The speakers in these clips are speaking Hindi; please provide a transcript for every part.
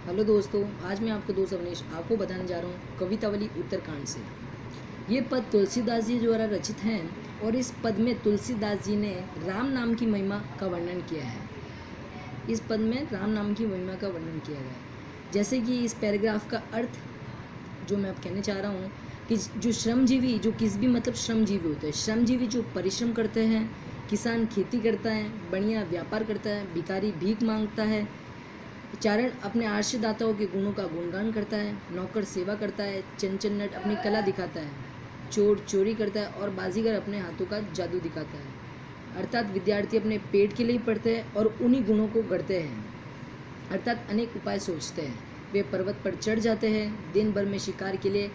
हेलो दोस्तों, आज मैं आपका दोस्त अवनीश आपको बताने जा रहा हूँ कवितावली उत्तरकांड से। ये पद तुलसीदास जी द्वारा रचित हैं और इस पद में तुलसीदास जी ने राम नाम की महिमा का वर्णन किया है। इस पद में राम नाम की महिमा का वर्णन किया गया है। जैसे कि इस पैराग्राफ का अर्थ जो मैं अब कहने चाह रहा हूँ कि जो श्रमजीवी, जो किस भी मतलब श्रमजीवी होते हैं, श्रमजीवी जो परिश्रम करते हैं, किसान खेती करता है, बढ़िया व्यापार करता है, भिखारी भीख मांगता है, चारण अपने आश्रयदाताओं के गुणों का गुणगान करता है, नौकर सेवा करता है, चंचल अपनी कला दिखाता है, चोर चोरी करता है और बाजीगर अपने हाथों का जादू दिखाता है। अर्थात विद्यार्थी अपने पेट के लिए पढ़ते हैं और उन्हीं गुणों को गढ़ते हैं। अर्थात अनेक उपाय सोचते हैं। वे पर्वत पर चढ़ जाते हैं, दिन भर में शिकार के लिए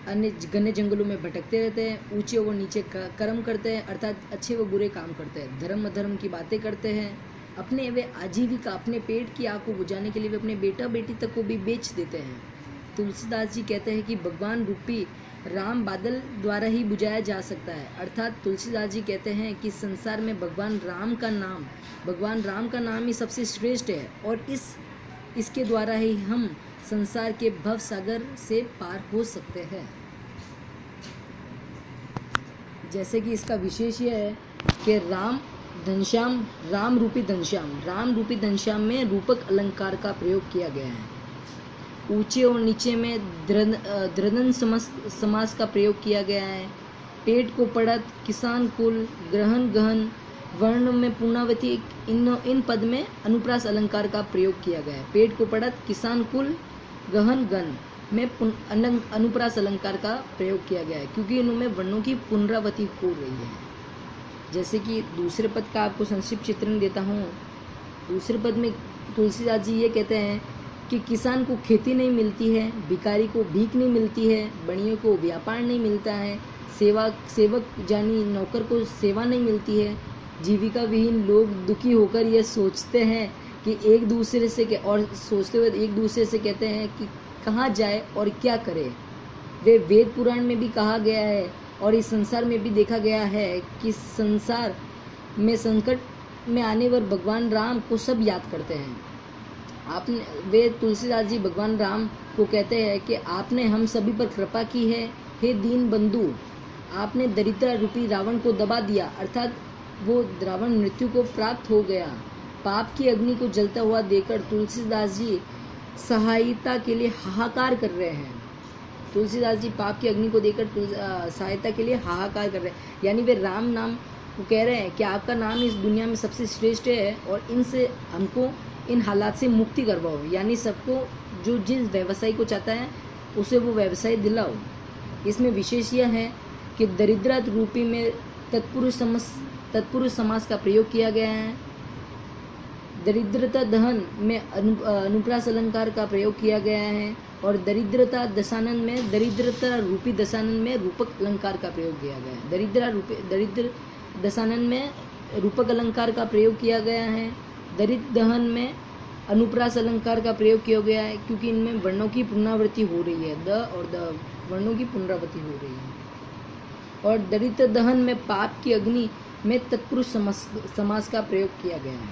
अन्य घने जंगलों में भटकते रहते हैं, ऊंचे व नीचे कर्म करते हैं, अर्थात अच्छे व बुरे काम करते हैं, धर्म अधर्म की बातें करते हैं। अपने वे आजीविका, अपने पेट की आग को बुझाने के लिए वे अपने बेटा बेटी तक को भी बेच देते हैं। तुलसीदास जी कहते हैं कि भगवान रूपी राम बादल द्वारा ही बुझाया जा सकता है। अर्थात तुलसीदास जी कहते हैं कि संसार में भगवान राम का नाम ही सबसे श्रेष्ठ है और इसके द्वारा ही हम संसार के भव सागर से पार हो सकते हैं। जैसे कि इसका विशेष यह है कि राम रूपी घनश्याम में रूपक अलंकार का प्रयोग किया गया है। ऊंचे और नीचे में द्रदन समास का प्रयोग किया गया है। पेट को पढ़त, किसान कुल, ग्रहण गहन, वर्ण में पूर्णावती, इन पद में अनुप्रास अलंकार का प्रयोग किया गया है। पेट को पढ़त, किसान कुल, गहन गण में अनुप्रास अलंकार का प्रयोग किया गया है, क्योंकि इनमें वर्णों की पुनरावृत्ति हो रही है। जैसे कि दूसरे पद का आपको संक्षिप्त चित्रण देता हूँ। दूसरे पद में तुलसीदास जी ये कहते हैं कि किसान को खेती नहीं मिलती है, भिखारी को भीख नहीं मिलती है, बनिए को व्यापार नहीं मिलता है, सेवक यानी नौकर को सेवा नहीं मिलती है। जीविका विहीन लोग दुखी होकर ये सोचते हैं कि एक दूसरे से कहते हैं कि कहाँ जाए और क्या करे। वे वेद पुराण में भी कहा गया है और इस संसार में भी देखा गया है कि संसार में संकट में आने पर भगवान राम को सब याद करते हैं। वे तुलसीदास जी भगवान राम को कहते हैं कि आपने हम सभी पर कृपा की है, हे दीन बंधु, आपने दरिद्र रूपी रावण को दबा दिया, अर्थात वो रावण मृत्यु को प्राप्त हो गया। पाप की अग्नि को जलता हुआ देखकर तुलसीदास जी सहायता के लिए हाहाकार कर रहे हैं। तुलसीदास जी पाप की अग्नि को देखकर सहायता के लिए हाहाकार कर रहे हैं, यानी वे राम नाम को कह रहे हैं कि आपका नाम इस दुनिया में सबसे श्रेष्ठ है और इनसे हमको इन हालात से मुक्ति करवाओ, यानी सबको जो जिस व्यवसाय को चाहता है उसे वो व्यवसाय दिलाओ। इसमें विशेष यह है कि दरिद्र रूपी में तत्पुरुष समास का प्रयोग किया गया है। दरिद्रता दहन में अनुप्रास अलंकार का प्रयोग किया गया है और दरिद्रता रूपी दशानन में रूपक अलंकार का प्रयोग किया गया है। दरिद्र दशानन में रूपक अलंकार का प्रयोग किया गया है। दरिद्र दहन में अनुप्रास अलंकार का प्रयोग किया गया है, क्योंकि इनमें वर्णों की पुनरावृत्ति हो रही है। वर्णों की पुनरावृत्ति हो रही है। और दरिद्र दहन में पाप की अग्नि में तत्पुरुष समास का प्रयोग किया गया है।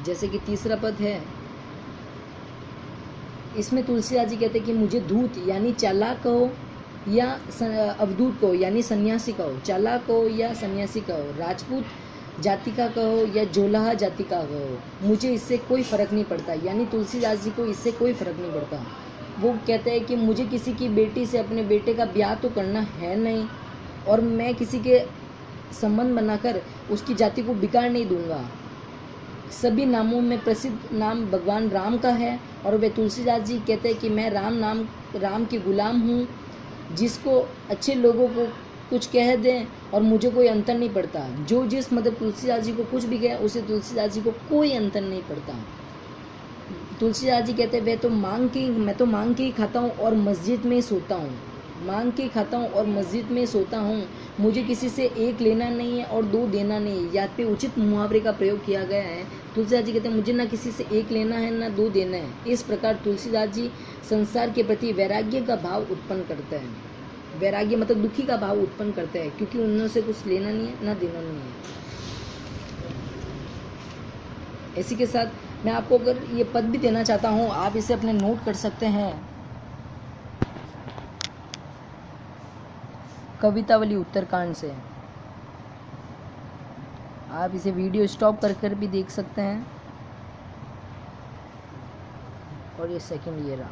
जैसे कि तीसरा पद है, इसमें तुलसीदास जी कहते हैं कि मुझे धूत यानी चालाक कहो या अवधूत कहो यानी सन्यासी कहो, चालाक कहो या सन्यासी कहो, राजपूत जाति का कहो या जोलाहा जाति का कहो, मुझे इससे कोई फर्क नहीं पड़ता। यानी तुलसीदास जी को इससे कोई फर्क नहीं पड़ता। वो कहते हैं कि मुझे किसी की बेटी से अपने बेटे का ब्याह तो करना है नहीं और मैं किसी के संबंध बनाकर उसकी जाति को बिगाड़ नहीं दूंगा। सभी नामों में प्रसिद्ध नाम भगवान राम का है और वे तुलसीदास जी कहते हैं कि मैं राम के गुलाम हूँ, जिसको अच्छे लोगों को कुछ कह दें और मुझे कोई अंतर नहीं पड़ता। जो जिस मतलब तुलसीदास जी को कुछ भी कहे उसे तुलसीदास जी को कोई अंतर नहीं पड़ता। तुलसीदास जी कहते हैं मैं तो मांग के ही खाता हूँ और मस्जिद में सोता हूँ। मुझे किसी से एक लेना नहीं है और दो देना नहीं है। यहाँ पे उचित मुहावरे का प्रयोग किया गया है। तुलसीदास जी कहते हैं मुझे ना किसी से एक लेना है ना दो देना है। इस प्रकार तुलसीदास जी संसार के प्रति वैराग्य का भाव उत्पन्न करते हैं। वैराग्य मतलब दुखी का भाव उत्पन्न करते हैं, क्योंकि उनसे कुछ लेना नहीं है ना देना नहीं है। इसी के साथ मैं आपको अगर ये पद भी देना चाहता हूँ, आप इसे अपने नोट कर सकते हैं। कवितावली उत्तरकांड से आप इसे वीडियो स्टॉप कर कर भी देख सकते हैं। और ये सेकंड ये रहा।